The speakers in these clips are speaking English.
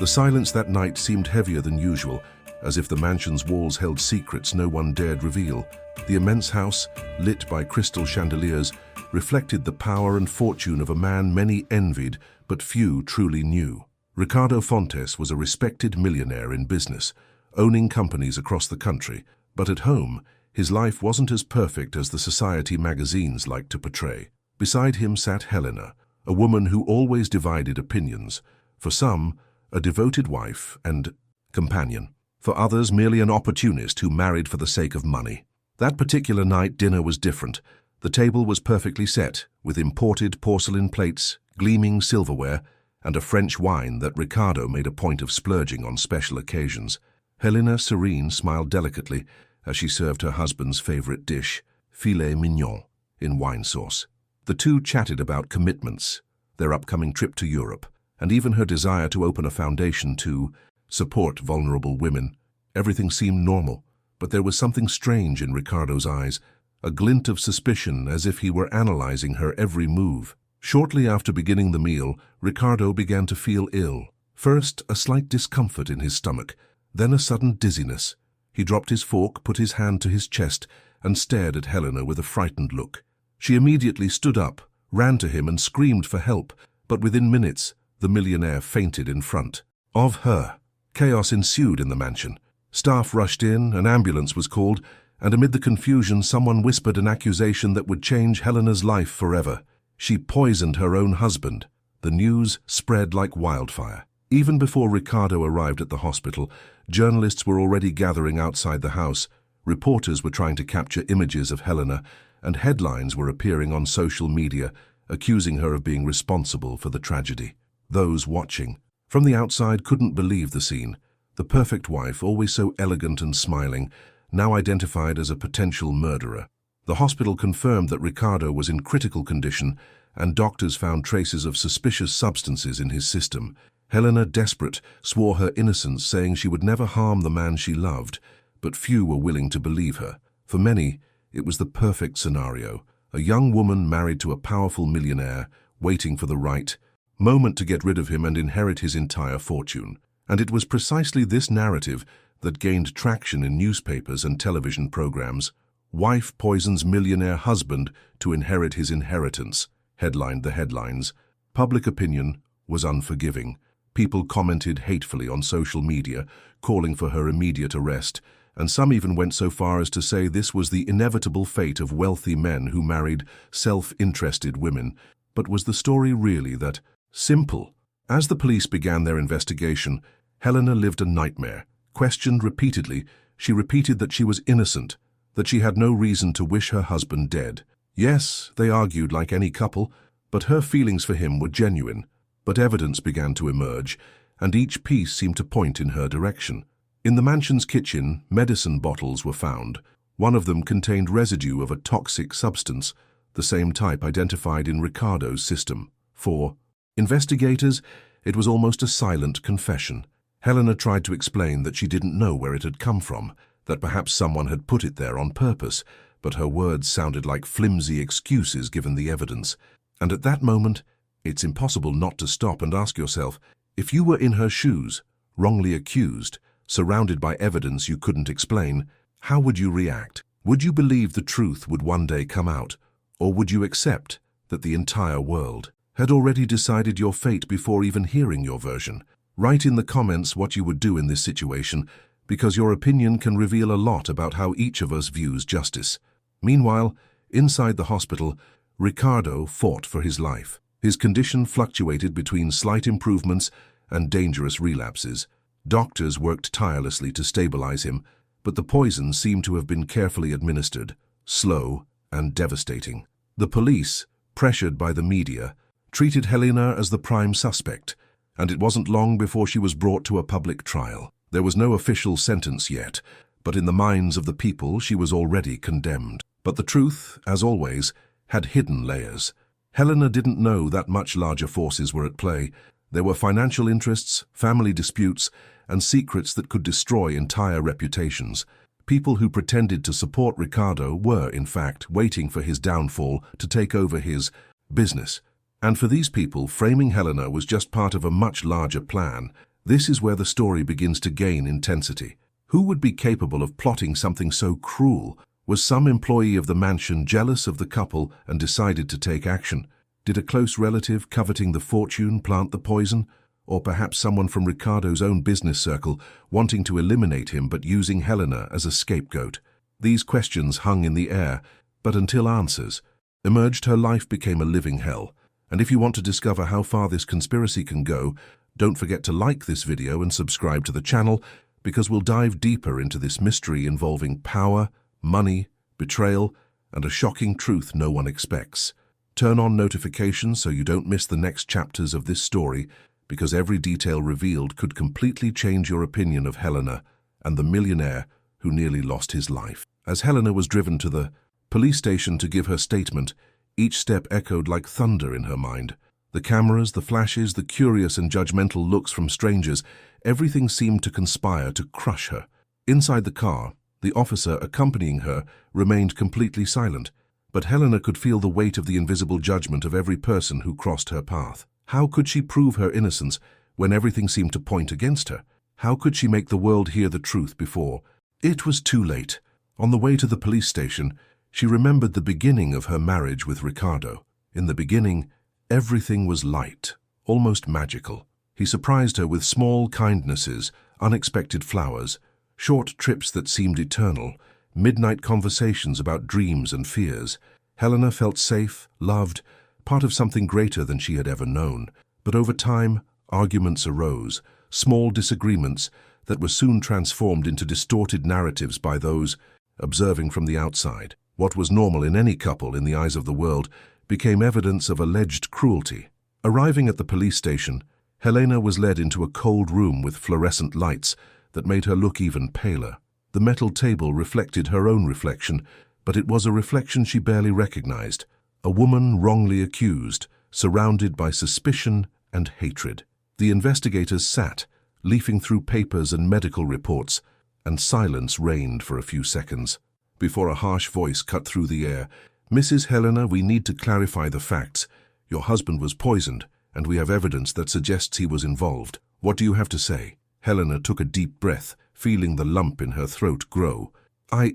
The silence that night seemed heavier than usual, as if the mansion's walls held secrets no one dared reveal. The immense house, lit by crystal chandeliers, reflected the power and fortune of a man many envied but few truly knew. Ricardo Fontes was a respected millionaire in business, owning companies across the country, but at home, his life wasn't as perfect as the society magazines liked to portray. Beside him sat Helena, a woman who always divided opinions. For some, a devoted wife and companion. For others, merely an opportunist who married for the sake of money. That particular night, dinner was different. The table was perfectly set, with imported porcelain plates, gleaming silverware, and a French wine that Ricardo made a point of splurging on special occasions. Helena, serene, smiled delicately as she served her husband's favorite dish, filet mignon, in wine sauce. The two chatted about commitments, their upcoming trip to Europe, and even her desire to open a foundation to support vulnerable women. Everything seemed normal, but there was something strange in Ricardo's eyes, a glint of suspicion as if he were analyzing her every move. Shortly after beginning the meal, Ricardo began to feel ill. First, a slight discomfort in his stomach, then a sudden dizziness. He dropped his fork, put his hand to his chest, and stared at Helena with a frightened look. She immediately stood up, ran to him and screamed for help, but within minutes, the millionaire fainted in front of her. Chaos ensued in the mansion. Staff rushed in, an ambulance was called, and amid the confusion someone whispered an accusation that would change Helena's life forever. She poisoned her own husband. The news spread like wildfire. Even before Ricardo arrived at the hospital, journalists were already gathering outside the house. Reporters were trying to capture images of Helena, and headlines were appearing on social media, accusing her of being responsible for the tragedy. Those watching from the outside couldn't believe the scene. The perfect wife, always so elegant and smiling, now identified as a potential murderer. The hospital confirmed that Ricardo was in critical condition, and doctors found traces of suspicious substances in his system. Helena, desperate, swore her innocence, saying she would never harm the man she loved, but few were willing to believe her. For many, it was the perfect scenario. A young woman married to a powerful millionaire, waiting for the right moment to get rid of him and inherit his entire fortune. And it was precisely this narrative that gained traction in newspapers and television programs. "Wife poisons millionaire husband to inherit his inheritance," headlined the headlines. Public opinion was unforgiving. People commented hatefully on social media, calling for her immediate arrest, and some even went so far as to say this was the inevitable fate of wealthy men who married self-interested women. But was the story really that simple? As the police began their investigation, Helena lived a nightmare. Questioned repeatedly, she repeated that she was innocent, that she had no reason to wish her husband dead. Yes, they argued like any couple, but her feelings for him were genuine. But evidence began to emerge, and each piece seemed to point in her direction. In the mansion's kitchen, medicine bottles were found. One of them contained residue of a toxic substance, the same type identified in Ricardo's system. For investigators, it was almost a silent confession. Helena tried to explain that she didn't know where it had come from, that perhaps someone had put it there on purpose, but her words sounded like flimsy excuses given the evidence. And at that moment, it's impossible not to stop and ask yourself, if you were in her shoes, wrongly accused, surrounded by evidence you couldn't explain, how would you react? Would you believe the truth would one day come out, or would you accept that the entire world had already decided your fate before even hearing your version? Write in the comments what you would do in this situation, because your opinion can reveal a lot about how each of us views justice. Meanwhile, inside the hospital, Ricardo fought for his life. His condition fluctuated between slight improvements and dangerous relapses. Doctors worked tirelessly to stabilize him, but the poison seemed to have been carefully administered, slow and devastating. The police, pressured by the media, treated Helena as the prime suspect, and it wasn't long before she was brought to a public trial. There was no official sentence yet, but in the minds of the people she was already condemned. But the truth, as always, had hidden layers. Helena didn't know that much larger forces were at play. There were financial interests, family disputes, and secrets that could destroy entire reputations. People who pretended to support Ricardo were, in fact, waiting for his downfall to take over his business. And for these people, framing Helena was just part of a much larger plan, This is where the story begins to gain intensity. Who would be capable of plotting something so cruel? Was some employee of the mansion jealous of the couple and decided to take action? Did a close relative coveting the fortune plant the poison? Or perhaps someone from Ricardo's own business circle wanting to eliminate him but using Helena as a scapegoat? These questions hung in the air, but until answers emerged, her life became a living hell. And if you want to discover how far this conspiracy can go, don't forget to like this video and subscribe to the channel, because we'll dive deeper into this mystery involving power, money, betrayal, and a shocking truth no one expects. Turn on notifications so you don't miss the next chapters of this story, because every detail revealed could completely change your opinion of Helena and the millionaire who nearly lost his life. As Helena was driven to the police station to give her statement, each step echoed like thunder in her mind. The cameras, the flashes, the curious and judgmental looks from strangers, everything seemed to conspire to crush her. Inside the car, the officer accompanying her remained completely silent, but Helena could feel the weight of the invisible judgment of every person who crossed her path. How could she prove her innocence when everything seemed to point against her? How could she make the world hear the truth before it was too late? On the way to the police station, she remembered the beginning of her marriage with Ricardo. In the beginning, everything was light, almost magical. He surprised her with small kindnesses, unexpected flowers, short trips that seemed eternal, midnight conversations about dreams and fears. Helena felt safe, loved, part of something greater than she had ever known. But over time, arguments arose, small disagreements that were soon transformed into distorted narratives by those observing from the outside. What was normal in any couple in the eyes of the world became evidence of alleged cruelty. Arriving at the police station, Helena was led into a cold room with fluorescent lights that made her look even paler. The metal table reflected her own reflection, but it was a reflection she barely recognized. A woman wrongly accused, surrounded by suspicion and hatred. The investigators sat, leafing through papers and medical reports, and silence reigned for a few seconds. Before a harsh voice cut through the air, "Mrs. Helena, we need to clarify the facts. Your husband was poisoned, and we have evidence that suggests he was involved. What do you have to say?" Helena took a deep breath, feeling the lump in her throat grow. I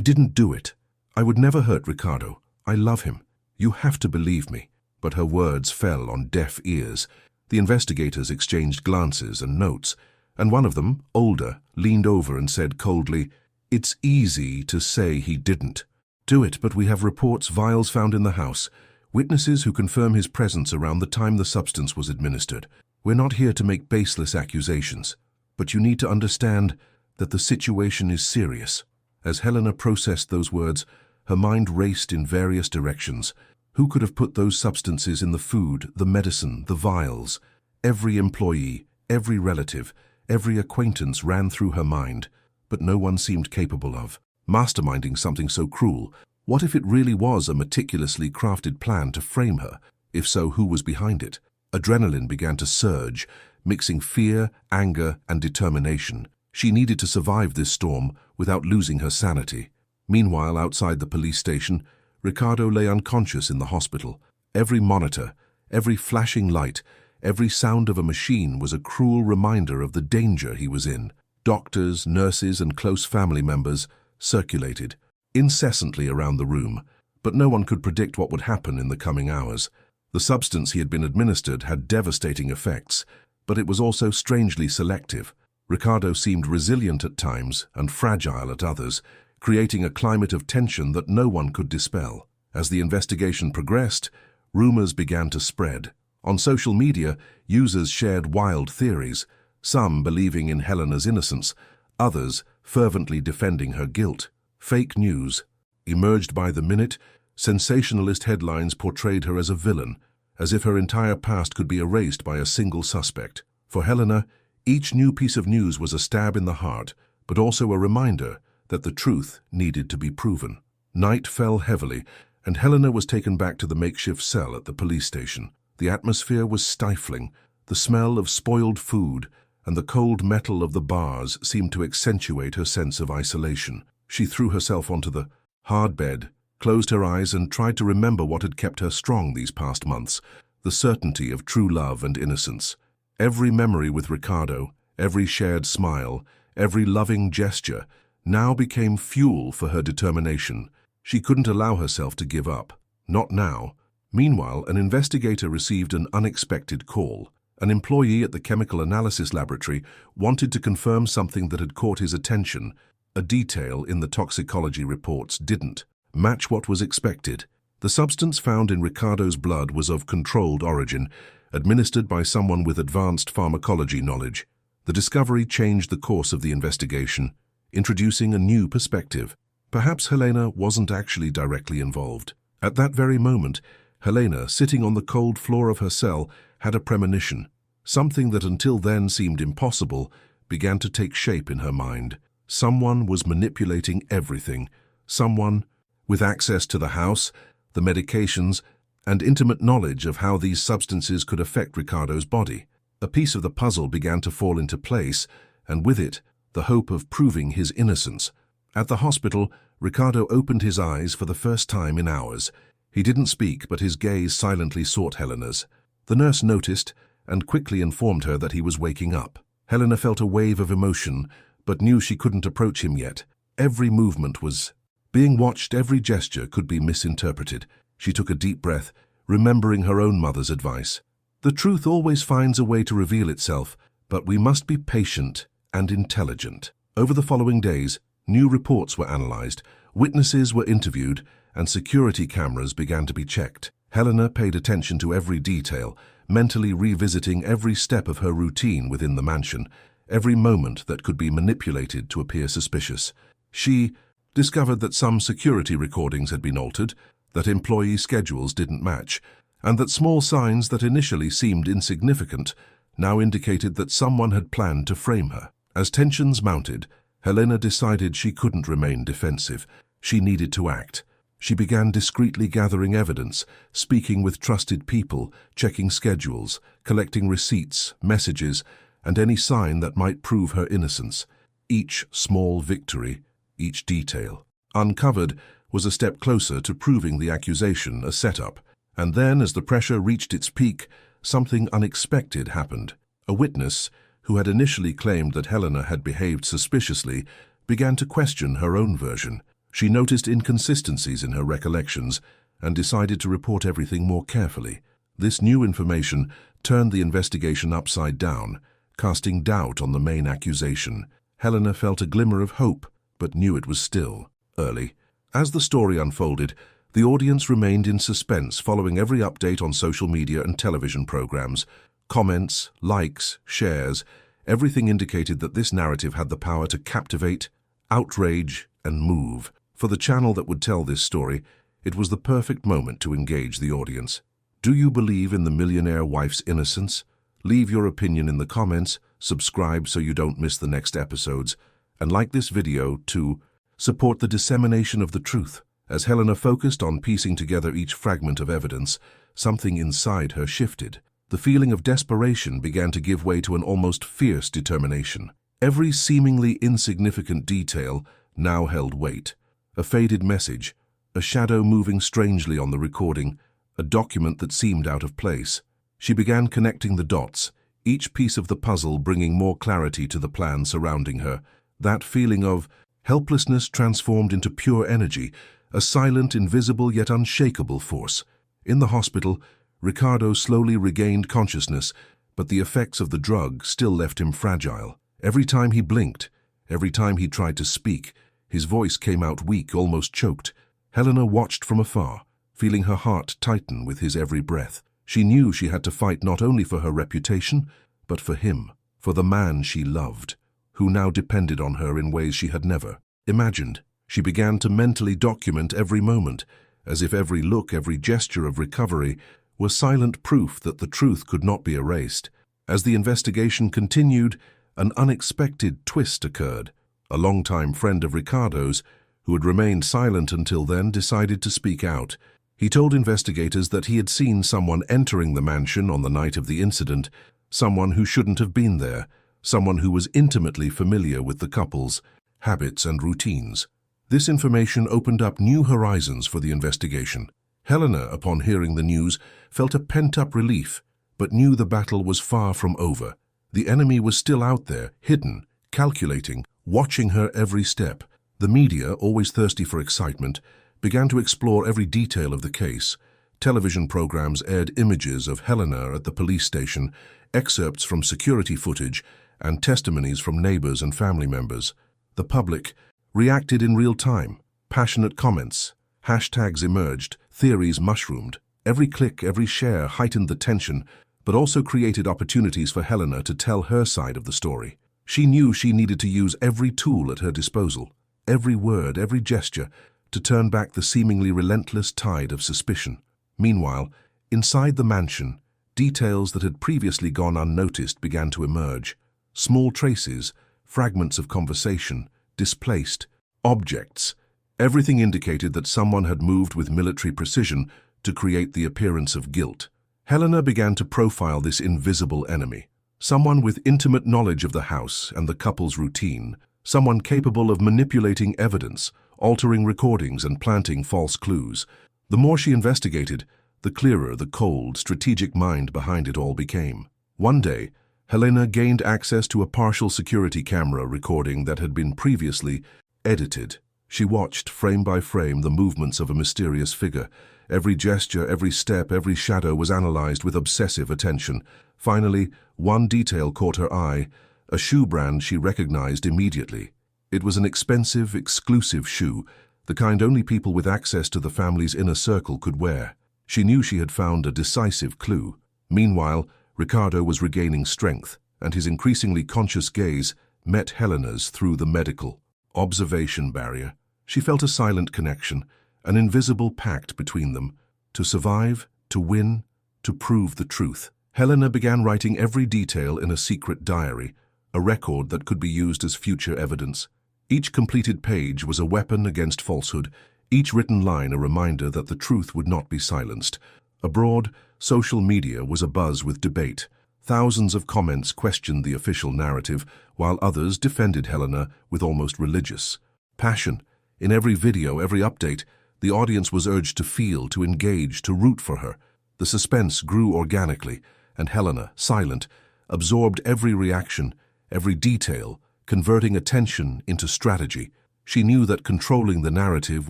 didn't do it. I would never hurt Ricardo. I love him. You have to believe me." But her words fell on deaf ears. The investigators exchanged glances and notes, and one of them, older, leaned over and said coldly, "It's easy to say he didn't do it, but we have reports, vials found in the house, witnesses who confirm his presence around the time the substance was administered. We're not here to make baseless accusations, but you need to understand that the situation is serious." As Helena processed those words, her mind raced in various directions. Who could have put those substances in the food, the medicine, the vials? Every employee, every relative, every acquaintance ran through her mind, but no one seemed capable of masterminding something so cruel. What if it really was a meticulously crafted plan to frame her? If so, who was behind it? Adrenaline began to surge, mixing fear, anger, and determination. She needed to survive this storm without losing her sanity. Meanwhile, outside the police station, Ricardo lay unconscious in the hospital. Every monitor, every flashing light, every sound of a machine was a cruel reminder of the danger he was in. Doctors, nurses, and close family members circulated incessantly around the room, but no one could predict what would happen in the coming hours. The substance he had been administered had devastating effects, but it was also strangely selective. Ricardo seemed resilient at times and fragile at others, creating a climate of tension that no one could dispel. As the investigation progressed, rumors began to spread. On social media, users shared wild theories, some believing in Helena's innocence, others fervently defending her guilt. Fake news emerged by the minute. Sensationalist headlines portrayed her as a villain, as if her entire past could be erased by a single suspect. For Helena, each new piece of news was a stab in the heart, but also a reminder that the truth needed to be proven. Night fell heavily, and Helena was taken back to the makeshift cell at the police station. The atmosphere was stifling. The smell of spoiled food and the cold metal of the bars seemed to accentuate her sense of isolation. She threw herself onto the hard bed, closed her eyes, and tried to remember what had kept her strong these past months, the certainty of true love and innocence. Every memory with Ricardo, every shared smile, every loving gesture, now became fuel for her determination. She couldn't allow herself to give up. Not now. Meanwhile, an investigator received an unexpected call. An employee at the chemical analysis laboratory wanted to confirm something that had caught his attention. A detail in the toxicology reports didn't match what was expected. The substance found in Ricardo's blood was of controlled origin, administered by someone with advanced pharmacology knowledge. The discovery changed the course of the investigation, introducing a new perspective. Perhaps Helena wasn't actually directly involved. At that very moment, Helena, sitting on the cold floor of her cell, had a premonition. Something that until then seemed impossible began to take shape in her mind. Someone was manipulating everything. Someone with access to the house, the medications, and intimate knowledge of how these substances could affect Ricardo's body. A piece of the puzzle began to fall into place, and with it, the hope of proving his innocence. At the hospital, Ricardo opened his eyes for the first time in hours. He didn't speak, but his gaze silently sought Helena's. The nurse noticed and quickly informed her that he was waking up. Helena felt a wave of emotion, but knew she couldn't approach him yet. Every movement was being watched, every gesture could be misinterpreted. She took a deep breath, remembering her own mother's advice. The truth always finds a way to reveal itself, but we must be patient and intelligent. Over the following days, new reports were analyzed, witnesses were interviewed, and security cameras began to be checked. Helena paid attention to every detail, mentally revisiting every step of her routine within the mansion, every moment that could be manipulated to appear suspicious. She discovered that some security recordings had been altered, that employee schedules didn't match, and that small signs that initially seemed insignificant now indicated that someone had planned to frame her. As tensions mounted, Helena decided she couldn't remain defensive. She needed to act. She began discreetly gathering evidence, speaking with trusted people, checking schedules, collecting receipts, messages, and any sign that might prove her innocence. Each small victory, each detail uncovered, was a step closer to proving the accusation a setup. And then, as the pressure reached its peak, something unexpected happened. A witness, who had initially claimed that Helena had behaved suspiciously, began to question her own version. She noticed inconsistencies in her recollections and decided to report everything more carefully. This new information turned the investigation upside down, casting doubt on the main accusation. Helena felt a glimmer of hope, but knew it was still early. As the story unfolded, the audience remained in suspense, following every update on social media and television programs. Comments, likes, shares, everything indicated that this narrative had the power to captivate, outrage, and move. For the channel that would tell this story, it was the perfect moment to engage the audience. Do you believe in the millionaire wife's innocence? Leave your opinion in the comments, subscribe so you don't miss the next episodes, and like this video to support the dissemination of the truth. As Helena focused on piecing together each fragment of evidence, something inside her shifted. The feeling of desperation began to give way to an almost fierce determination. Every seemingly insignificant detail now held weight. A faded message, a shadow moving strangely on the recording, a document that seemed out of place. She began connecting the dots, each piece of the puzzle bringing more clarity to the plan surrounding her. That feeling of helplessness transformed into pure energy, a silent, invisible, yet unshakable force. In the hospital, Ricardo slowly regained consciousness, but the effects of the drug still left him fragile. Every time he blinked, every time he tried to speak, his voice came out weak, almost choked. Helena watched from afar, feeling her heart tighten with his every breath. She knew she had to fight not only for her reputation, but for him, for the man she loved, who now depended on her in ways she had never imagined. She began to mentally document every moment, as if every look, every gesture of recovery were silent proof that the truth could not be erased. As the investigation continued, an unexpected twist occurred. A longtime friend of Ricardo's, who had remained silent until then, decided to speak out. He told investigators that he had seen someone entering the mansion on the night of the incident, someone who shouldn't have been there, someone who was intimately familiar with the couple's habits and routines. This information opened up new horizons for the investigation. Helena, upon hearing the news, felt a pent-up relief, but knew the battle was far from over. The enemy was still out there, hidden, calculating, watching her every step. The media, always thirsty for excitement, began to explore every detail of the case. Television programs aired images of Helena at the police station, excerpts from security footage, and testimonies from neighbors and family members. The public reacted in real time. Passionate comments, hashtags emerged, theories mushroomed. Every click, every share heightened the tension, but also created opportunities for Helena to tell her side of the story. She knew she needed to use every tool at her disposal, every word, every gesture, to turn back the seemingly relentless tide of suspicion. Meanwhile, inside the mansion, details that had previously gone unnoticed began to emerge. Small traces, fragments of conversation, displaced, objects. Everything indicated that someone had moved with military precision to create the appearance of guilt. Helena began to profile this invisible enemy. Someone with intimate knowledge of the house and the couple's routine. Someone capable of manipulating evidence, altering recordings and planting false clues. The more she investigated, the clearer the cold, strategic mind behind it all became. One day, Helena gained access to a partial security camera recording that had been previously edited. She watched, frame by frame, the movements of a mysterious figure. Every gesture, every step, every shadow was analyzed with obsessive attention. Finally, one detail caught her eye, a shoe brand she recognized immediately. It was an expensive, exclusive shoe, the kind only people with access to the family's inner circle could wear. She knew she had found a decisive clue. Meanwhile, Ricardo was regaining strength, and his increasingly conscious gaze met Helena's through the medical observation barrier. She felt a silent connection, an invisible pact between them, to survive, to win, to prove the truth. Helena began writing every detail in a secret diary, a record that could be used as future evidence. Each completed page was a weapon against falsehood, each written line a reminder that the truth would not be silenced. Abroad, social media was abuzz with debate. Thousands of comments questioned the official narrative, while others defended Helena with almost religious passion. In every video, every update, the audience was urged to feel, to engage, to root for her. The suspense grew organically, and Helena, silent, absorbed every reaction, every detail, converting attention into strategy. She knew that controlling the narrative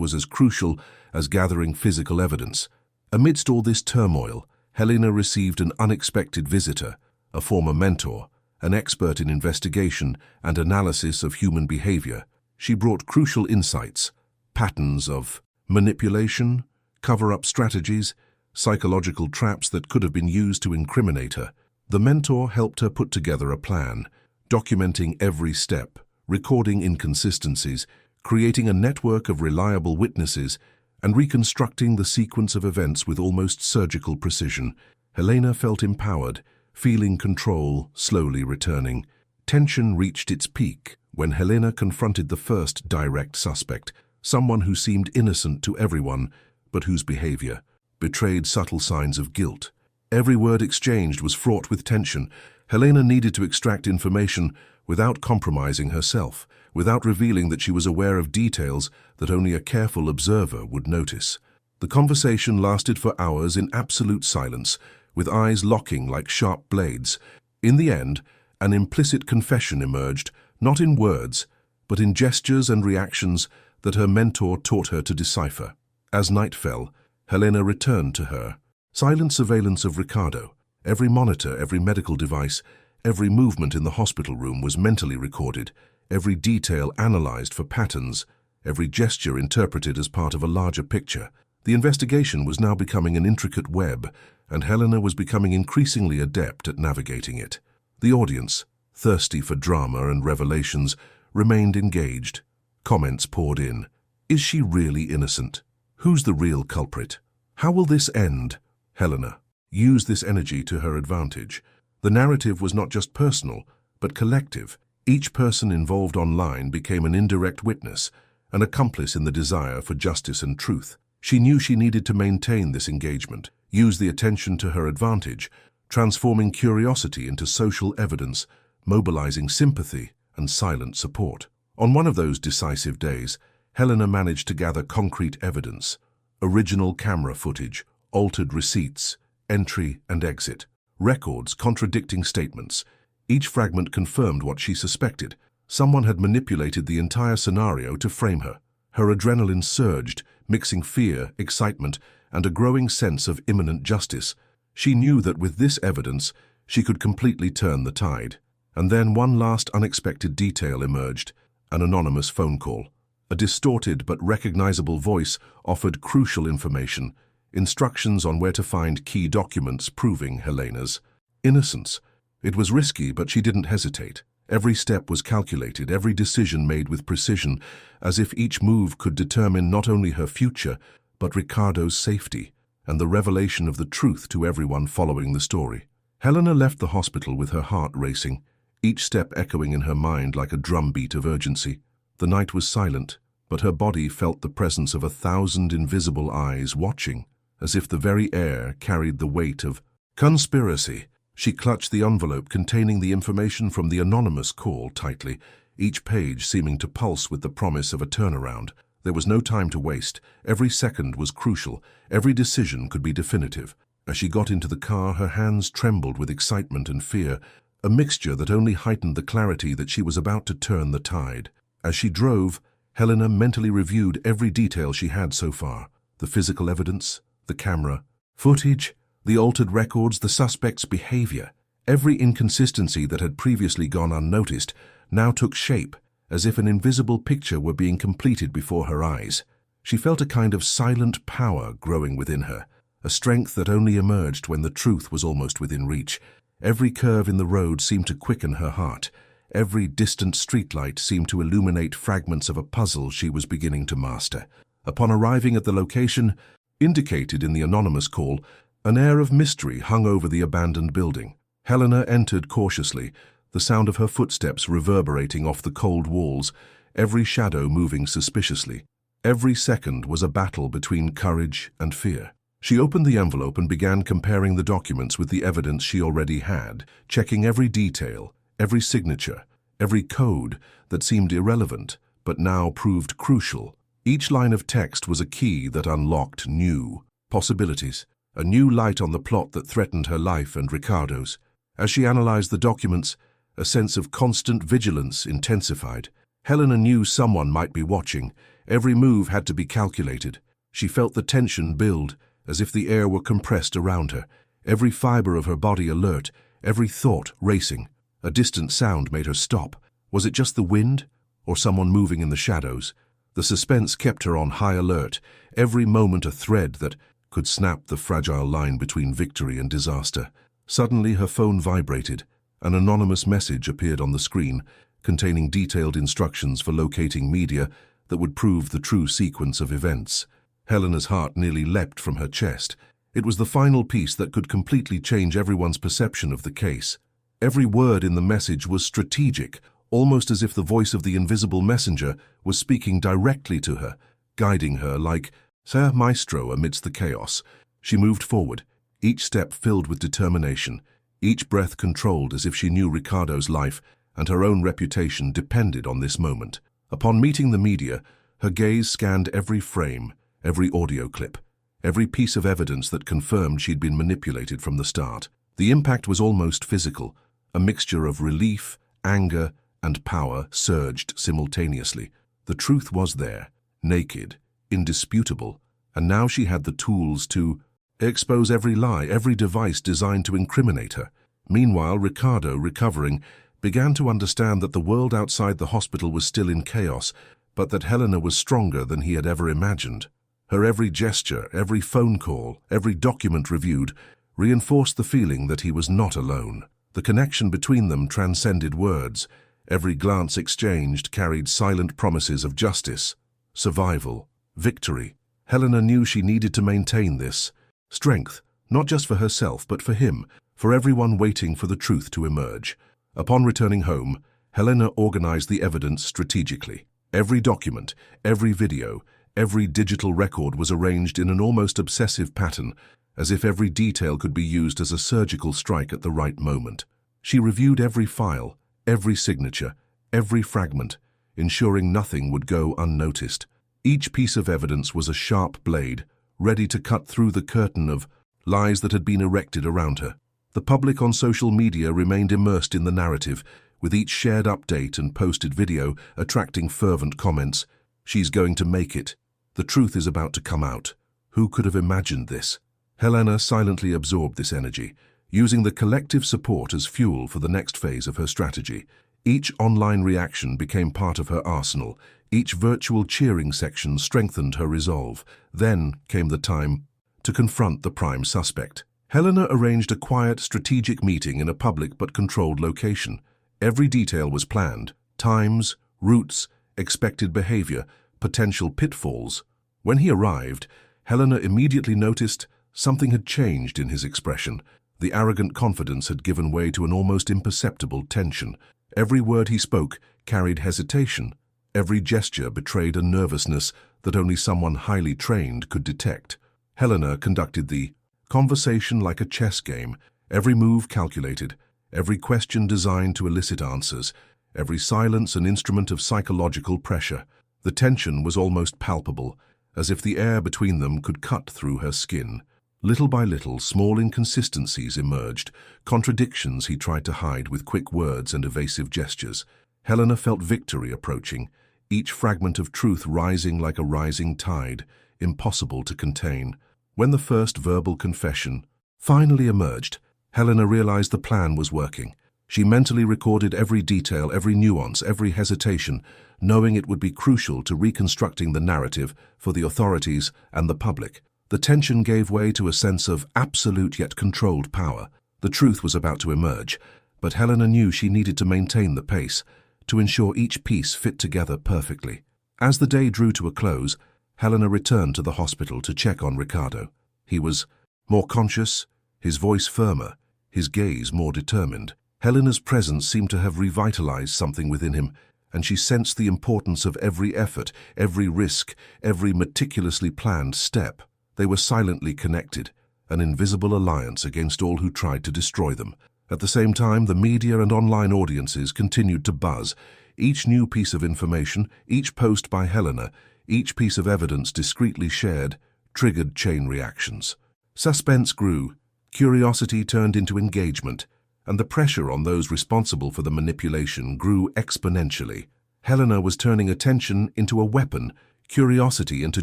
was as crucial as gathering physical evidence. Amidst all this turmoil, Helena received an unexpected visitor, a former mentor, an expert in investigation and analysis of human behavior. She brought crucial insights, patterns of manipulation, cover-up strategies, psychological traps that could have been used to incriminate her. The mentor helped her put together a plan, documenting every step, recording inconsistencies, creating a network of reliable witnesses, and reconstructing the sequence of events with almost surgical precision. Helena felt empowered, feeling control slowly returning. Tension reached its peak when Helena confronted the first direct suspect, someone who seemed innocent to everyone, but whose behavior betrayed subtle signs of guilt. Every word exchanged was fraught with tension. Helena needed to extract information without compromising herself, without revealing that she was aware of details that only a careful observer would notice. The conversation lasted for hours in absolute silence, with eyes locking like sharp blades. In the end, an implicit confession emerged, not in words, but in gestures and reactions that her mentor taught her to decipher. As night fell, Helena returned to her silent surveillance of Ricardo. Every monitor, every medical device, every movement in the hospital room was mentally recorded, every detail analyzed for patterns, every gesture interpreted as part of a larger picture. The investigation was now becoming an intricate web, and Helena was becoming increasingly adept at navigating it. The audience, thirsty for drama and revelations, remained engaged. Comments poured in. Is she really innocent? Who's the real culprit? How will this end? Helena used this energy to her advantage. The narrative was not just personal, but collective. Each person involved online became an indirect witness, an accomplice in the desire for justice and truth. She knew she needed to maintain this engagement, use the attention to her advantage, transforming curiosity into social evidence, mobilizing sympathy and silent support. On one of those decisive days, Helena managed to gather concrete evidence, original camera footage, altered receipts, entry and exit. records contradicting statements. Each fragment confirmed what she suspected. Someone had manipulated the entire scenario to frame her. Her adrenaline surged, mixing fear, excitement, and a growing sense of imminent justice. She knew that with this evidence, she could completely turn the tide. And then one last unexpected detail emerged: an anonymous phone call. A distorted but recognizable voice offered crucial information, instructions on where to find key documents proving Helena's innocence. It was risky, but she didn't hesitate. Every step was calculated, every decision made with precision, as if each move could determine not only her future, but Ricardo's safety, and the revelation of the truth to everyone following the story. Helena left the hospital with her heart racing, each step echoing in her mind like a drumbeat of urgency. The night was silent, but her body felt the presence of 1,000 invisible eyes watching, as if the very air carried the weight of conspiracy. She clutched the envelope containing the information from the anonymous call tightly, each page seeming to pulse with the promise of a turnaround. There was no time to waste. Every second was crucial. Every decision could be definitive. As she got into the car, her hands trembled with excitement and fear, a mixture that only heightened the clarity that she was about to turn the tide. As she drove, Helena mentally reviewed every detail she had so far: the physical evidence, the camera footage, the altered records, the suspect's behavior. Every inconsistency that had previously gone unnoticed now took shape, as if an invisible picture were being completed before her eyes. She felt a kind of silent power growing within her, a strength that only emerged when the truth was almost within reach. Every curve in the road seemed to quicken her heart. Every distant streetlight seemed to illuminate fragments of a puzzle she was beginning to master. Upon arriving at the location indicated in the anonymous call, an air of mystery hung over the abandoned building. Helena entered cautiously, the sound of her footsteps reverberating off the cold walls, every shadow moving suspiciously. Every second was a battle between courage and fear. She opened the envelope and began comparing the documents with the evidence she already had, checking every detail, every signature, every code that seemed irrelevant but now proved crucial. Each line of text was a key that unlocked new possibilities, a new light on the plot that threatened her life and Ricardo's. As she analyzed the documents, a sense of constant vigilance intensified. Helena knew someone might be watching. Every move had to be calculated. She felt the tension build, as if the air were compressed around her, every fiber of her body alert, every thought racing. A distant sound made her stop. Was it just the wind, or someone moving in the shadows? The suspense kept her on high alert, every moment a thread that could snap the fragile line between victory and disaster. Suddenly her phone vibrated. An anonymous message appeared on the screen, containing detailed instructions for locating media that would prove the true sequence of events. Helena's heart nearly leapt from her chest. It was the final piece that could completely change everyone's perception of the case. Every word in the message was strategic, almost as if the voice of the invisible messenger was speaking directly to her, guiding her like Sir Maestro amidst the chaos. She moved forward, each step filled with determination, each breath controlled as if she knew Ricardo's life and her own reputation depended on this moment. Upon meeting the media, her gaze scanned every frame, every audio clip, every piece of evidence that confirmed she'd been manipulated from the start. The impact was almost physical. A mixture of relief, anger, and power surged simultaneously. The truth was there, naked, indisputable, and now she had the tools to expose every lie, every device designed to incriminate her. Meanwhile, Ricardo, recovering, began to understand that the world outside the hospital was still in chaos, but that Helena was stronger than he had ever imagined. Her every gesture, every phone call, every document reviewed, reinforced the feeling that he was not alone. The connection between them transcended words. Every glance exchanged carried silent promises of justice, survival, victory. Helena knew she needed to maintain this strength, not just for herself, but for him, for everyone waiting for the truth to emerge. Upon returning home, Helena organized the evidence strategically. Every document, every video, every digital record was arranged in an almost obsessive pattern, as if every detail could be used as a surgical strike at the right moment. She reviewed every file, every signature, every fragment, ensuring nothing would go unnoticed. Each piece of evidence was a sharp blade, ready to cut through the curtain of lies that had been erected around her. The public on social media remained immersed in the narrative, with each shared update and posted video attracting fervent comments. "She's going to make it. The truth is about to come out. Who could have imagined this?" Helena silently absorbed this energy, using the collective support as fuel for the next phase of her strategy. Each online reaction became part of her arsenal. Each virtual cheering section strengthened her resolve. Then came the time to confront the prime suspect. Helena arranged a quiet, strategic meeting in a public but controlled location. Every detail was planned: times, routes, expected behavior, potential pitfalls. When he arrived, Helena immediately noticed something had changed in his expression. The arrogant confidence had given way to an almost imperceptible tension. Every word he spoke carried hesitation. Every gesture betrayed a nervousness that only someone highly trained could detect. Helena conducted the conversation like a chess game, every move calculated, every question designed to elicit answers, every silence an instrument of psychological pressure. The tension was almost palpable, as if the air between them could cut through her skin. Little by little, small inconsistencies emerged, contradictions he tried to hide with quick words and evasive gestures. Helena felt victory approaching, each fragment of truth rising like a rising tide, impossible to contain. When the first verbal confession finally emerged, Helena realized the plan was working. She mentally recorded every detail, every nuance, every hesitation, knowing it would be crucial to reconstructing the narrative for the authorities and the public. The tension gave way to a sense of absolute yet controlled power. The truth was about to emerge, but Helena knew she needed to maintain the pace, to ensure each piece fit together perfectly. As the day drew to a close, Helena returned to the hospital to check on Ricardo. He was more conscious, his voice firmer, his gaze more determined. Helena's presence seemed to have revitalized something within him, and she sensed the importance of every effort, every risk, every meticulously planned step. They were silently connected, an invisible alliance against all who tried to destroy them. At the same time, the media and online audiences continued to buzz. Each new piece of information, each post by Helena, each piece of evidence discreetly shared, triggered chain reactions. Suspense grew, curiosity turned into engagement, and the pressure on those responsible for the manipulation grew exponentially. Helena was turning attention into a weapon, curiosity into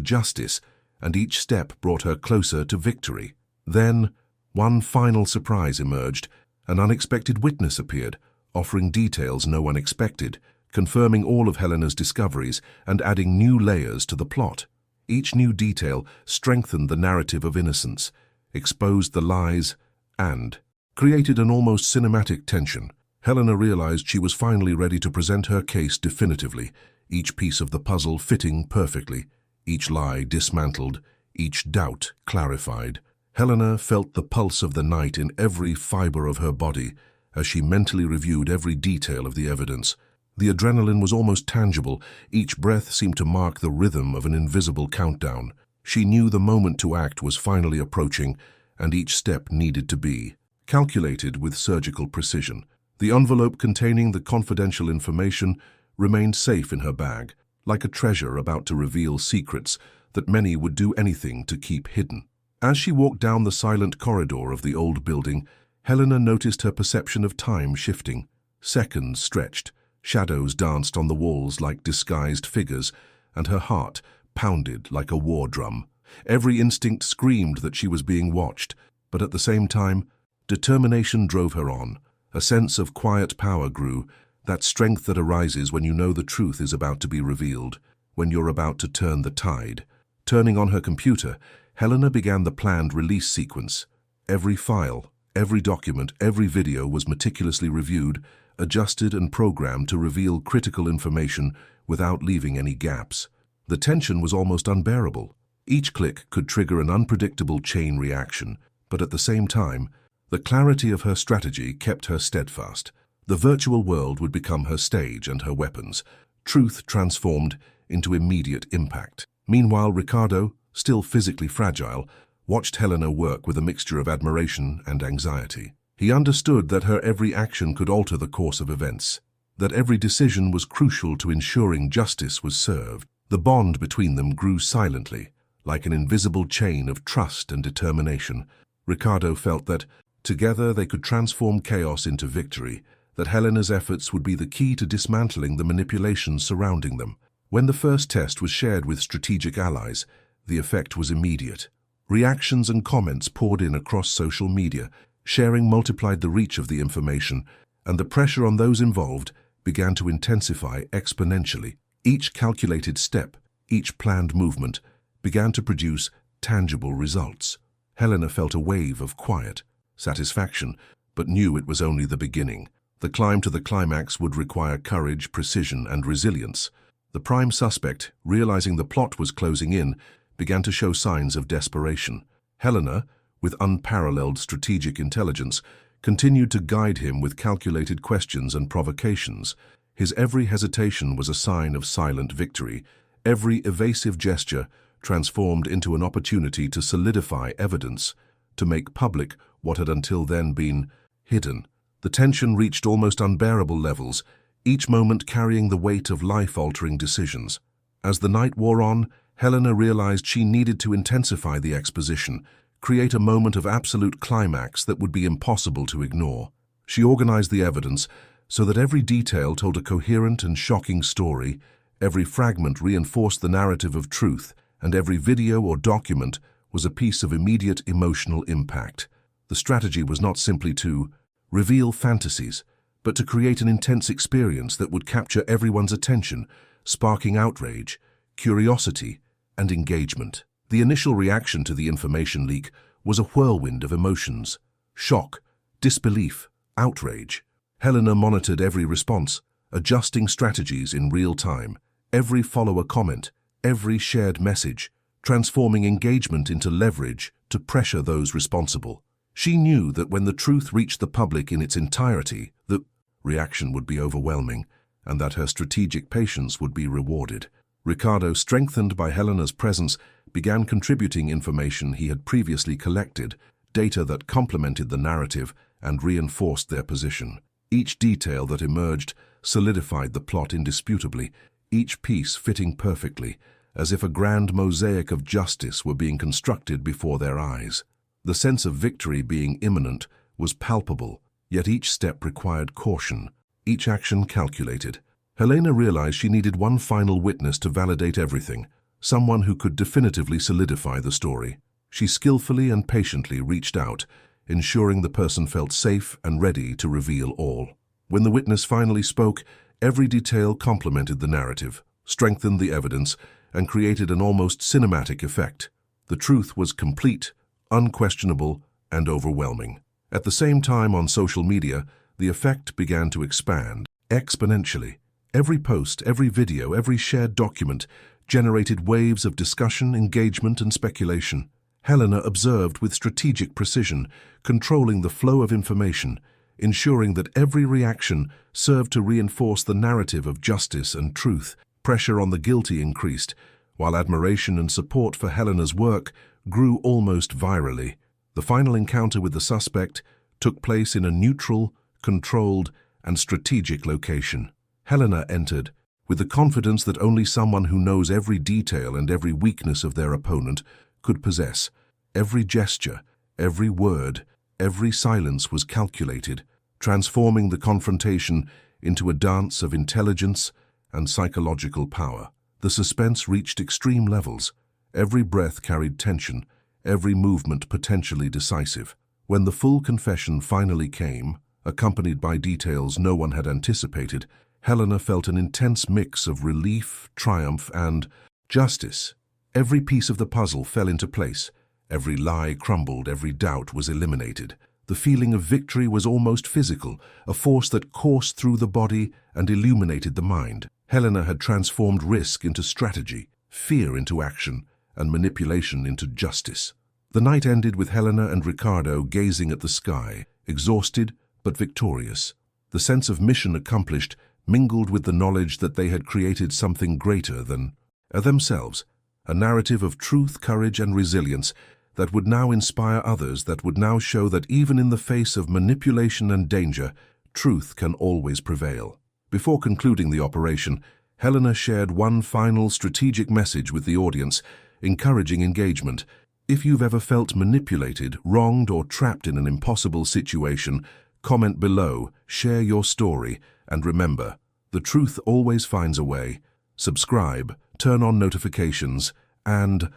justice, and each step brought her closer to victory. Then, one final surprise emerged. An unexpected witness appeared, offering details no one expected, confirming all of Helena's discoveries and adding new layers to the plot. Each new detail strengthened the narrative of innocence, exposed the lies, and created an almost cinematic tension. Helena realized she was finally ready to present her case definitively, each piece of the puzzle fitting perfectly, each lie dismantled, each doubt clarified. Helena felt the pulse of the night in every fiber of her body as she mentally reviewed every detail of the evidence. The adrenaline was almost tangible. Each breath seemed to mark the rhythm of an invisible countdown. She knew the moment to act was finally approaching, and each step needed to be calculated with surgical precision. The envelope containing the confidential information remained safe in her bag, like a treasure about to reveal secrets that many would do anything to keep hidden. As she walked down the silent corridor of the old building, Helena noticed her perception of time shifting. Seconds stretched, shadows danced on the walls like disguised figures, and her heart pounded like a war drum. Every instinct screamed that she was being watched, but at the same time, determination drove her on. A sense of quiet power grew, that strength that arises when you know the truth is about to be revealed, when you're about to turn the tide. Turning on her computer, Helena began the planned release sequence. Every file, every document, every video was meticulously reviewed, adjusted and programmed to reveal critical information without leaving any gaps. The tension was almost unbearable. Each click could trigger an unpredictable chain reaction, but at the same time, the clarity of her strategy kept her steadfast. The virtual world would become her stage and her weapons, truth transformed into immediate impact. Meanwhile, Ricardo, still physically fragile, watched Helena work with a mixture of admiration and anxiety. He understood that her every action could alter the course of events, that every decision was crucial to ensuring justice was served. The bond between them grew silently, like an invisible chain of trust and determination. Ricardo felt that, Together, they could transform chaos into victory, that Helena's efforts would be the key to dismantling the manipulations surrounding them. When the first test was shared with strategic allies, the effect was immediate. Reactions and comments poured in across social media. Sharing multiplied the reach of the information, and the pressure on those involved began to intensify exponentially. Each calculated step, each planned movement, began to produce tangible results. Helena felt a wave of quiet satisfaction, but knew it was only the beginning. The climb to the climax would require courage, precision, and resilience. The prime suspect, realizing the plot was closing in, began to show signs of desperation. Helena, with unparalleled strategic intelligence, continued to guide him with calculated questions and provocations. His every hesitation was a sign of silent victory. Every evasive gesture transformed into an opportunity to solidify evidence, to make public what had until then been hidden. The tension reached almost unbearable levels, each moment carrying the weight of life-altering decisions. As the night wore on, Helena realized she needed to intensify the exposition, create a moment of absolute climax that would be impossible to ignore. She organized the evidence so that every detail told a coherent and shocking story, every fragment reinforced the narrative of truth, and every video or document was a piece of immediate emotional impact. The strategy was not simply to reveal fantasies, but to create an intense experience that would capture everyone's attention, sparking outrage, curiosity, and engagement. The initial reaction to the information leak was a whirlwind of emotions: shock, disbelief, outrage. Helena monitored every response, adjusting strategies in real time, every follower comment, every shared message, transforming engagement into leverage to pressure those responsible. She knew that when the truth reached the public in its entirety, the reaction would be overwhelming, and that her strategic patience would be rewarded. Ricardo, strengthened by Helena's presence, began contributing information he had previously collected, data that complemented the narrative and reinforced their position. Each detail that emerged solidified the plot indisputably, each piece fitting perfectly, as if a grand mosaic of justice were being constructed before their eyes. The sense of victory being imminent was palpable, yet each step required caution, each action calculated. Helena realized she needed one final witness to validate everything, someone who could definitively solidify the story. She skillfully and patiently reached out, ensuring the person felt safe and ready to reveal all. When the witness finally spoke, every detail complemented the narrative, strengthened the evidence, and created an almost cinematic effect. The truth was complete, unquestionable, and overwhelming. At the same time, on social media, the effect began to expand exponentially. Every post, every video, every shared document generated waves of discussion, engagement, and speculation. Helena observed with strategic precision, controlling the flow of information, ensuring that every reaction served to reinforce the narrative of justice and truth. Pressure on the guilty increased, while admiration and support for Helena's work grew almost virally. The final encounter with the suspect took place in a neutral, controlled, and strategic location. Helena entered with the confidence that only someone who knows every detail and every weakness of their opponent could possess. Every gesture, every word, every silence was calculated, transforming the confrontation into a dance of intelligence and psychological power. The suspense reached extreme levels. Every breath carried tension, every movement potentially decisive. When the full confession finally came, accompanied by details no one had anticipated, Helena felt an intense mix of relief, triumph, and justice. Every piece of the puzzle fell into place. Every lie crumbled, every doubt was eliminated. The feeling of victory was almost physical, a force that coursed through the body and illuminated the mind. Helena had transformed risk into strategy, fear into action, and manipulation into justice. The night ended with Helena and Ricardo gazing at the sky, exhausted but victorious. The sense of mission accomplished mingled with the knowledge that they had created something greater than themselves, a narrative of truth, courage, and resilience that would now inspire others, that would now show that even in the face of manipulation and danger, truth can always prevail. Before concluding the operation, Helena shared one final strategic message with the audience, encouraging engagement. If you've ever felt manipulated, wronged, or trapped in an impossible situation, comment below, share your story, and remember, the truth always finds a way. Subscribe, turn on notifications, and,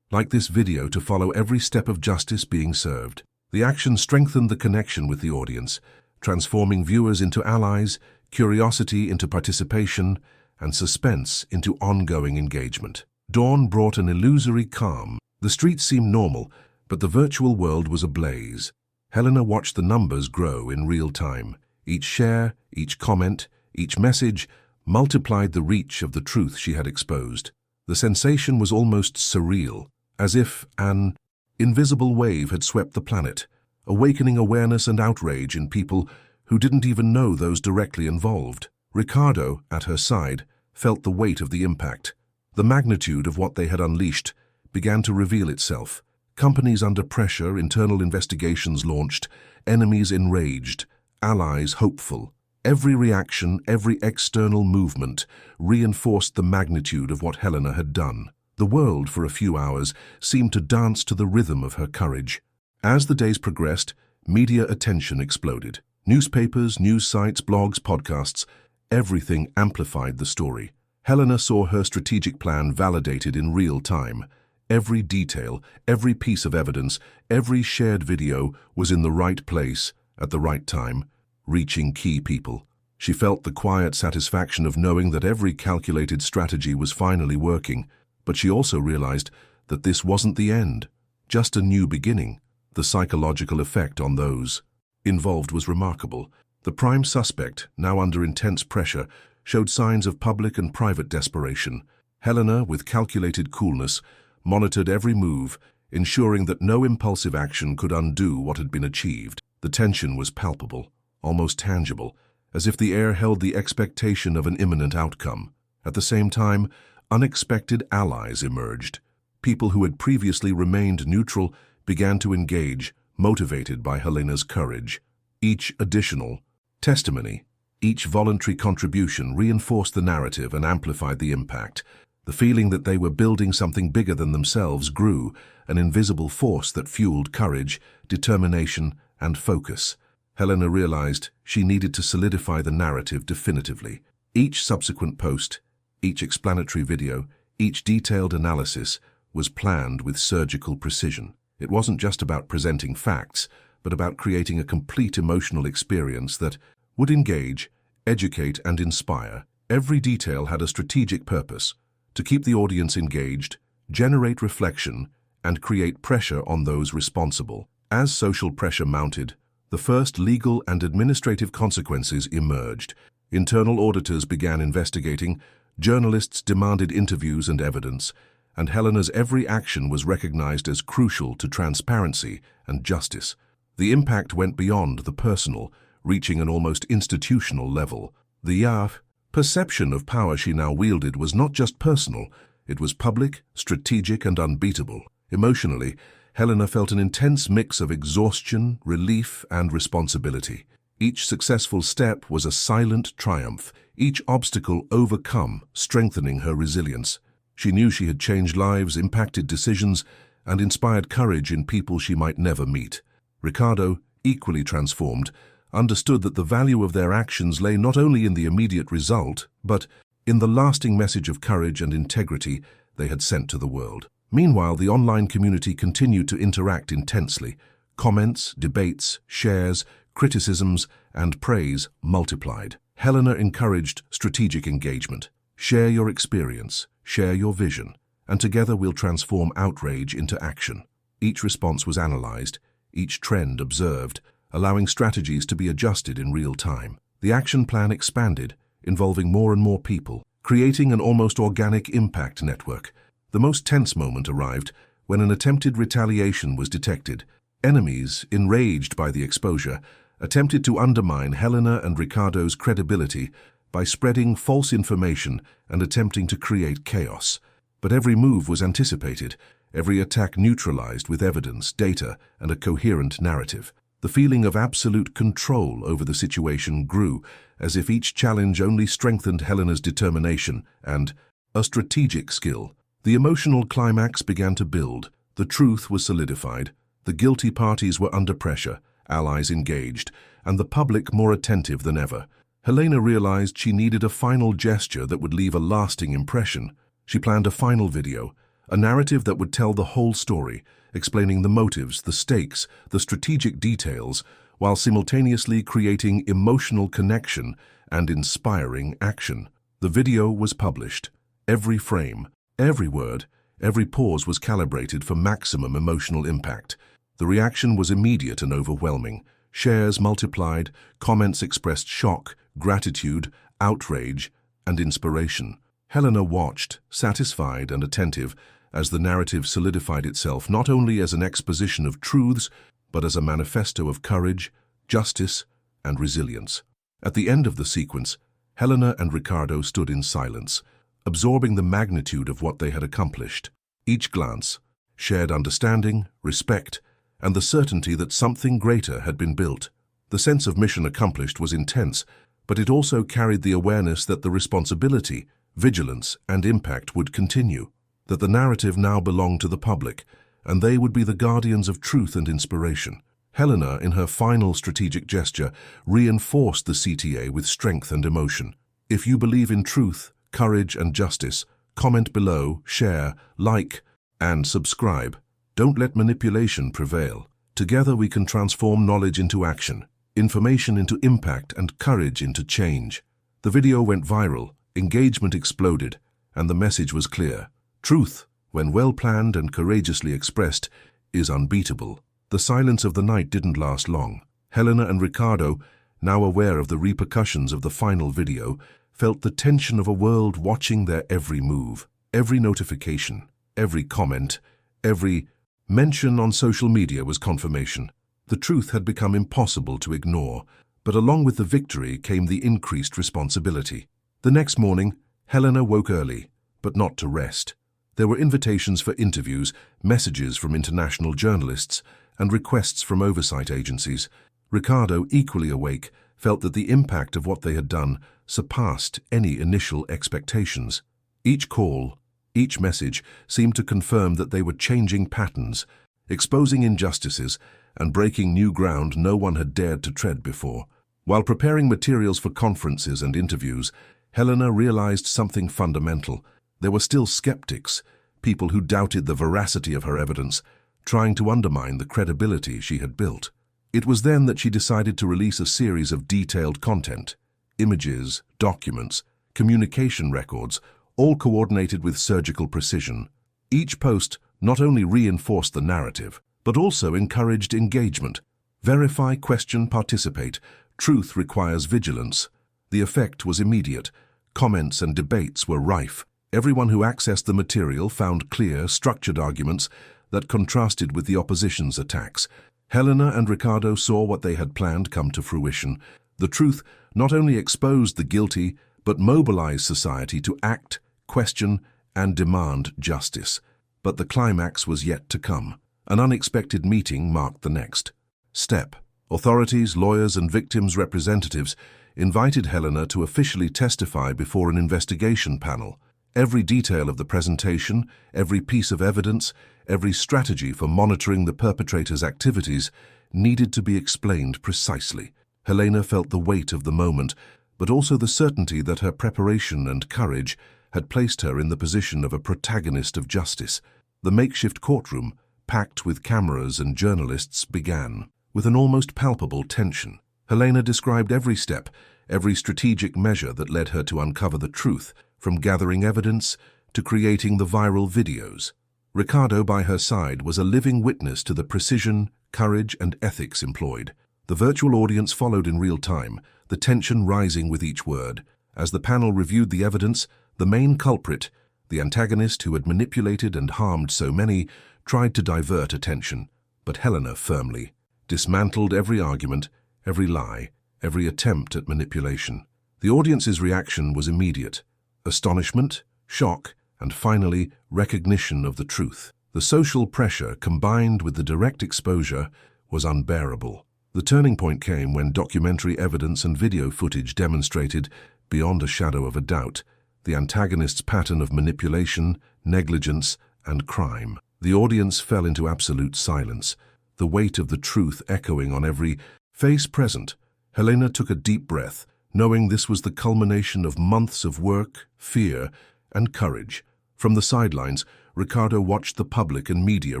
like this video to follow every step of justice being served. The action strengthened the connection with the audience, transforming viewers into allies, curiosity into participation, and suspense into ongoing engagement. Dawn brought an illusory calm. The streets seemed normal, but the virtual world was ablaze. Helena watched the numbers grow in real time. Each share, each comment, each message multiplied the reach of the truth she had exposed. The sensation was almost surreal, as if an invisible wave had swept the planet, awakening awareness and outrage in people who didn't even know those directly involved. Ricardo, at her side, felt the weight of the impact. The magnitude of what they had unleashed began to reveal itself. Companies under pressure, internal investigations launched, enemies enraged, allies hopeful. Every reaction, every external movement reinforced the magnitude of what Helena had done. The world, for a few hours, seemed to dance to the rhythm of her courage. As the days progressed, media attention exploded. Newspapers, news sites, blogs, podcasts, everything amplified the story. Helena saw her strategic plan validated in real time. Every detail, every piece of evidence, every shared video was in the right place, at the right time, reaching key people. She felt the quiet satisfaction of knowing that every calculated strategy was finally working, but she also realized that this wasn't the end, just a new beginning. The psychological effect on those involved was remarkable. The prime suspect, now under intense pressure, showed signs of public and private desperation. Helena, with calculated coolness, monitored every move, ensuring that no impulsive action could undo what had been achieved. The tension was palpable, almost tangible, as if the air held the expectation of an imminent outcome. At the same time, unexpected allies emerged. People who had previously remained neutral began to engage, motivated by Helena's courage. Each additional testimony, each voluntary contribution reinforced the narrative and amplified the impact. The feeling that they were building something bigger than themselves grew, an invisible force that fueled courage, determination, and focus. Helena realized she needed to solidify the narrative definitively. Each subsequent post, each explanatory video, each detailed analysis was planned with surgical precision. It wasn't just about presenting facts, but about creating a complete emotional experience that would engage, educate, and inspire. Every detail had a strategic purpose: to keep the audience engaged, generate reflection, and create pressure on those responsible. As social pressure mounted, the first legal and administrative consequences emerged. Internal auditors began investigating, journalists demanded interviews and evidence, and Helena's every action was recognized as crucial to transparency and justice. The impact went beyond the personal, reaching an almost institutional level. The perception of power she now wielded was not just personal, it was public, strategic, and unbeatable. Emotionally, Helena felt an intense mix of exhaustion, relief, and responsibility. Each successful step was a silent triumph, each obstacle overcome, strengthening her resilience. She knew she had changed lives, impacted decisions, and inspired courage in people she might never meet. Ricardo, equally transformed, understood that the value of their actions lay not only in the immediate result, but in the lasting message of courage and integrity they had sent to the world. Meanwhile, the online community continued to interact intensely. Comments, debates, shares, criticisms, and praise multiplied. Helena encouraged strategic engagement. Share your experience, share your vision, and together we'll transform outrage into action. Each response was analyzed, each trend observed, allowing strategies to be adjusted in real time. The action plan expanded, involving more and more people, creating an almost organic impact network. The most tense moment arrived when an attempted retaliation was detected. Enemies, enraged by the exposure, attempted to undermine Helena and Ricardo's credibility by spreading false information and attempting to create chaos. But every move was anticipated, every attack neutralized with evidence, data, and a coherent narrative. The feeling of absolute control over the situation grew, as if each challenge only strengthened Helena's determination and a strategic skill. The emotional climax began to build. The truth was solidified, the guilty parties were under pressure, allies engaged, and the public more attentive than ever. Helena realized she needed a final gesture that would leave a lasting impression. She planned a final video, a narrative that would tell the whole story, explaining the motives, the stakes, the strategic details, while simultaneously creating emotional connection and inspiring action. The video was published. Every frame, every word, every pause was calibrated for maximum emotional impact. The reaction was immediate and overwhelming. Shares multiplied, comments expressed shock, gratitude, outrage, and inspiration. Helena watched, satisfied and attentive, as the narrative solidified itself not only as an exposition of truths, but as a manifesto of courage, justice, and resilience. At the end of the sequence, Helena and Ricardo stood in silence, absorbing the magnitude of what they had accomplished. Each glance shared understanding, respect, and the certainty that something greater had been built. The sense of mission accomplished was intense, but it also carried the awareness that the responsibility, vigilance, and impact would continue, that the narrative now belonged to the public, and they would be the guardians of truth and inspiration. Helena, in her final strategic gesture, reinforced the CTA with strength and emotion. If you believe in truth, courage, and justice, comment below, share, like, and subscribe. Don't let manipulation prevail. Together we can transform knowledge into action, information into impact, and courage into change. The video went viral, engagement exploded, and the message was clear. Truth, when well planned and courageously expressed, is unbeatable. The silence of the night didn't last long. Helena and Ricardo, now aware of the repercussions of the final video, felt the tension of a world watching their every move, every notification, every comment, every mention on social media was confirmation. The truth had become impossible to ignore, but along with the victory came the increased responsibility. The next morning, Helena woke early, but not to rest. There were invitations for interviews, messages from international journalists, and requests from oversight agencies. Ricardo, equally awake, felt that the impact of what they had done surpassed any initial expectations. Each call, each message seemed to confirm that they were changing patterns, exposing injustices, and breaking new ground no one had dared to tread before. While preparing materials for conferences and interviews, Helena realized something fundamental. There were still skeptics, people who doubted the veracity of her evidence, trying to undermine the credibility she had built. It was then that she decided to release a series of detailed content, images, documents, communication records, all coordinated with surgical precision. Each post not only reinforced the narrative, but also encouraged engagement. Verify, question, participate. Truth requires vigilance. The effect was immediate. Comments and debates were rife. Everyone who accessed the material found clear, structured arguments that contrasted with the opposition's attacks. Helena and Ricardo saw what they had planned come to fruition. The truth not only exposed the guilty, but mobilized society to act, question, and demand justice. But the climax was yet to come. An unexpected meeting marked the next step. Authorities, lawyers, and victims' representatives invited Helena to officially testify before an investigation panel. Every detail of the presentation, every piece of evidence, every strategy for monitoring the perpetrator's activities needed to be explained precisely. Helena felt the weight of the moment, but also the certainty that her preparation and courage had placed her in the position of a protagonist of justice. The makeshift courtroom, packed with cameras and journalists, began with an almost palpable tension. Helena described every step, every strategic measure that led her to uncover the truth, from gathering evidence to creating the viral videos. Ricardo, by her side, was a living witness to the precision, courage, and ethics employed. The virtual audience followed in real time, the tension rising with each word. As the panel reviewed the evidence, the main culprit, the antagonist who had manipulated and harmed so many, tried to divert attention. But Helena firmly dismantled every argument, every lie, every attempt at manipulation. The audience's reaction was immediate. Astonishment, shock, and finally, recognition of the truth. The social pressure, combined with the direct exposure, was unbearable. The turning point came when documentary evidence and video footage demonstrated, beyond a shadow of a doubt, the antagonist's pattern of manipulation, negligence, and crime. The audience fell into absolute silence, the weight of the truth echoing on every face present. Helena took a deep breath, knowing this was the culmination of months of work, fear, and courage. From the sidelines, Ricardo watched the public and media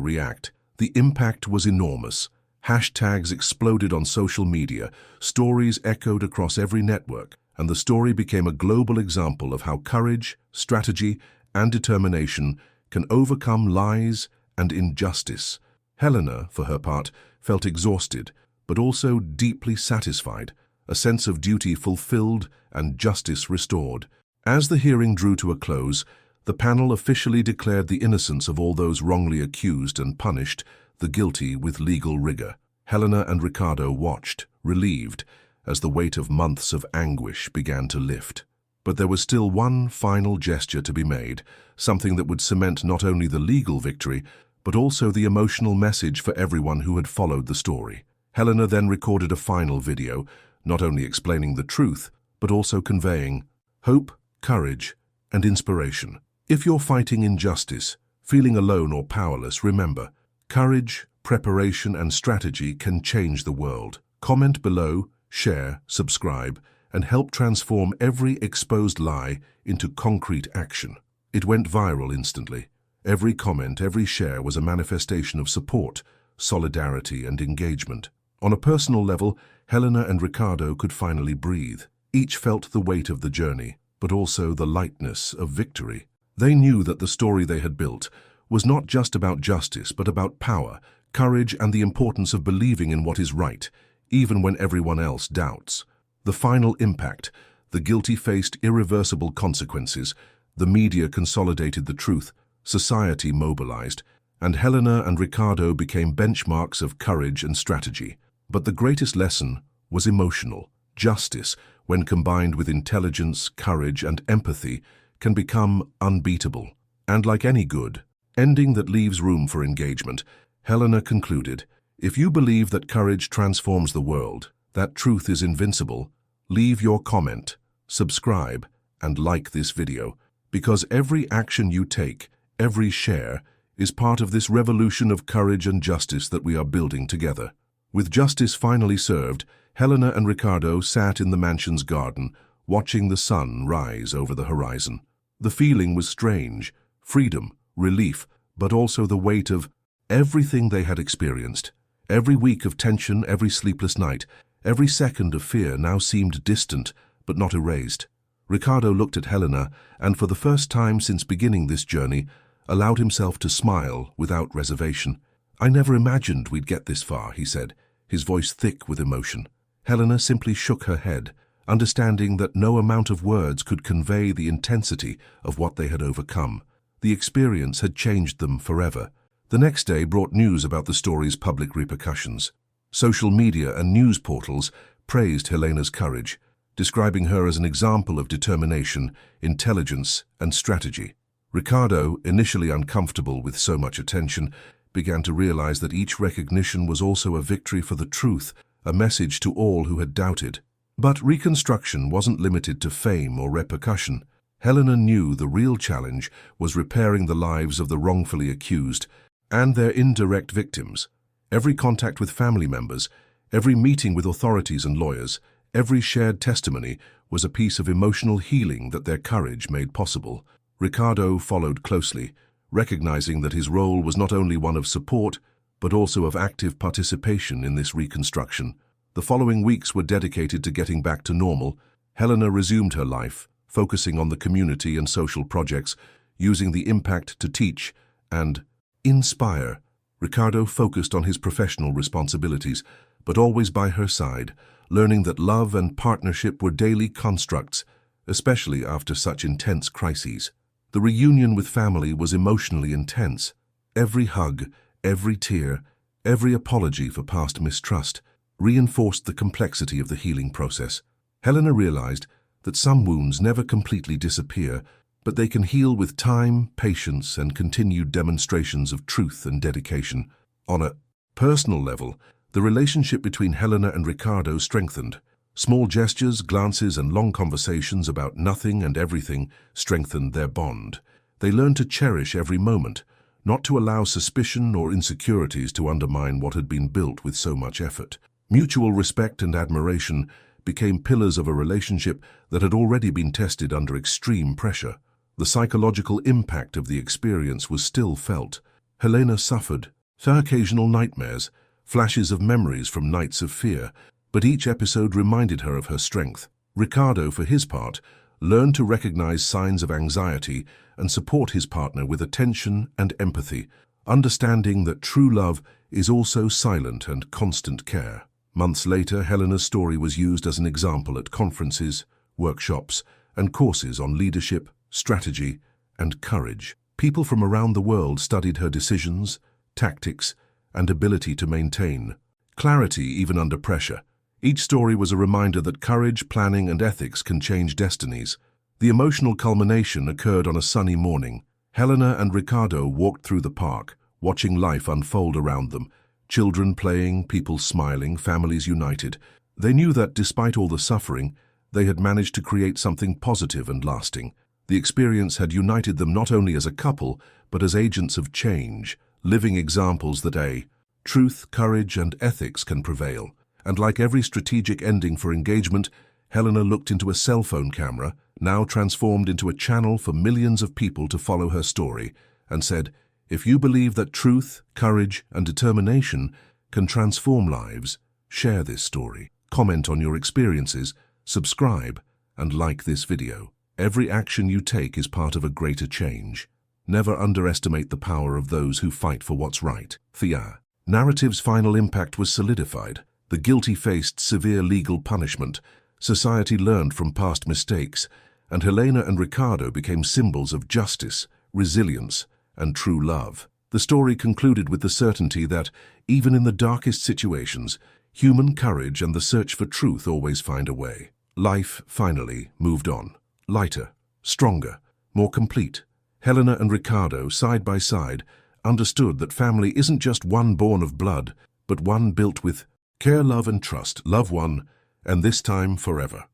react. The impact was enormous. Hashtags exploded on social media, stories echoed across every network, and the story became a global example of how courage, strategy, and determination can overcome lies and injustice. Helena, for her part, felt exhausted, but also deeply satisfied, a sense of duty fulfilled and justice restored. As the hearing drew to a close, the panel officially declared the innocence of all those wrongly accused and punished the guilty with legal rigor. Helena and Ricardo watched, relieved, as the weight of months of anguish began to lift. But there was still one final gesture to be made, something that would cement not only the legal victory, but also the emotional message for everyone who had followed the story. Helena then recorded a final video, not only explaining the truth, but also conveying hope, courage, and inspiration. If you're fighting injustice, feeling alone or powerless, remember, courage, preparation, and strategy can change the world. Comment below, share, subscribe, and help transform every exposed lie into concrete action. It went viral instantly. Every comment, every share was a manifestation of support, solidarity, and engagement. On a personal level, Helena and Ricardo could finally breathe. Each felt the weight of the journey, but also the lightness of victory. They knew that the story they had built was not just about justice, but about power, courage, and the importance of believing in what is right, even when everyone else doubts. The final impact: the guilty faced irreversible consequences, the media consolidated the truth, society mobilized, and Helena and Ricardo became benchmarks of courage and strategy. But the greatest lesson was emotional. Justice, when combined with intelligence, courage, and empathy, can become unbeatable. And like any good ending that leaves room for engagement, Helena concluded, if you believe that courage transforms the world, that truth is invincible, leave your comment, subscribe, and like this video, because every action you take, every share, is part of this revolution of courage and justice that we are building together. With justice finally served, Helena and Ricardo sat in the mansion's garden, watching the sun rise over the horizon. The feeling was strange: freedom, relief, but also the weight of everything they had experienced. Every week of tension, every sleepless night, every second of fear now seemed distant, but not erased. Ricardo looked at Helena, and for the first time since beginning this journey, allowed himself to smile without reservation. I never imagined we'd get this far, he said, his voice thick with emotion. Helena simply shook her head, understanding that no amount of words could convey the intensity of what they had overcome. The experience had changed them forever. The next day brought news about the story's public repercussions. Social media and news portals praised Helena's courage, describing her as an example of determination, intelligence, and strategy. Ricardo, initially uncomfortable with so much attention, began to realize that each recognition was also a victory for the truth, a message to all who had doubted. But reconstruction wasn't limited to fame or repercussion. Helena knew the real challenge was repairing the lives of the wrongfully accused and their indirect victims. Every contact with family members, every meeting with authorities and lawyers, every shared testimony was a piece of emotional healing that their courage made possible. Ricardo followed closely, recognizing that his role was not only one of support, but also of active participation in this reconstruction. The following weeks were dedicated to getting back to normal. Helena resumed her life, focusing on the community and social projects, using the impact to teach and inspire. Ricardo focused on his professional responsibilities, but always by her side, learning that love and partnership were daily constructs, especially after such intense crises. The reunion with family was emotionally intense. Every hug, every tear, every apology for past mistrust reinforced the complexity of the healing process. Helena realized that some wounds never completely disappear, but they can heal with time, patience, and continued demonstrations of truth and dedication. On a personal level, the relationship between Helena and Ricardo strengthened. Small gestures, glances, and long conversations about nothing and everything strengthened their bond. They learned to cherish every moment, not to allow suspicion or insecurities to undermine what had been built with so much effort. Mutual respect and admiration became pillars of a relationship that had already been tested under extreme pressure. The psychological impact of the experience was still felt. Helena suffered occasional nightmares, flashes of memories from nights of fear, but each episode reminded her of her strength. Ricardo, for his part, learned to recognize signs of anxiety and support his partner with attention and empathy, understanding that true love is also silent and constant care. Months later, Helena's story was used as an example at conferences, workshops, and courses on leadership, strategy, and courage. People from around the world studied her decisions, tactics, and ability to maintain clarity even under pressure. Each story was a reminder that courage, planning, and ethics can change destinies. The emotional culmination occurred on a sunny morning. Helena and Ricardo walked through the park, watching life unfold around them. Children playing, people smiling, families united. They knew that despite all the suffering, they had managed to create something positive and lasting. The experience had united them not only as a couple, but as agents of change, living examples that truth, courage, and ethics can prevail. And like every strategic ending for engagement, Helena looked into a cell phone camera, now transformed into a channel for millions of people to follow her story, and said, "If you believe that truth, courage, and determination can transform lives, share this story. Comment on your experiences, subscribe, and like this video. Every action you take is part of a greater change. Never underestimate the power of those who fight for what's right." Thea. Narrative's final impact was solidified. The guilty faced severe legal punishment. Society learned from past mistakes, and Helena and Ricardo became symbols of justice, resilience, and true love. The story concluded with the certainty that, even in the darkest situations, human courage and the search for truth always find a way. Life, finally, moved on. Lighter, stronger, more complete. Helena and Ricardo, side by side, understood that family isn't just one born of blood, but one built with care, love, and trust. Love one, and this time forever.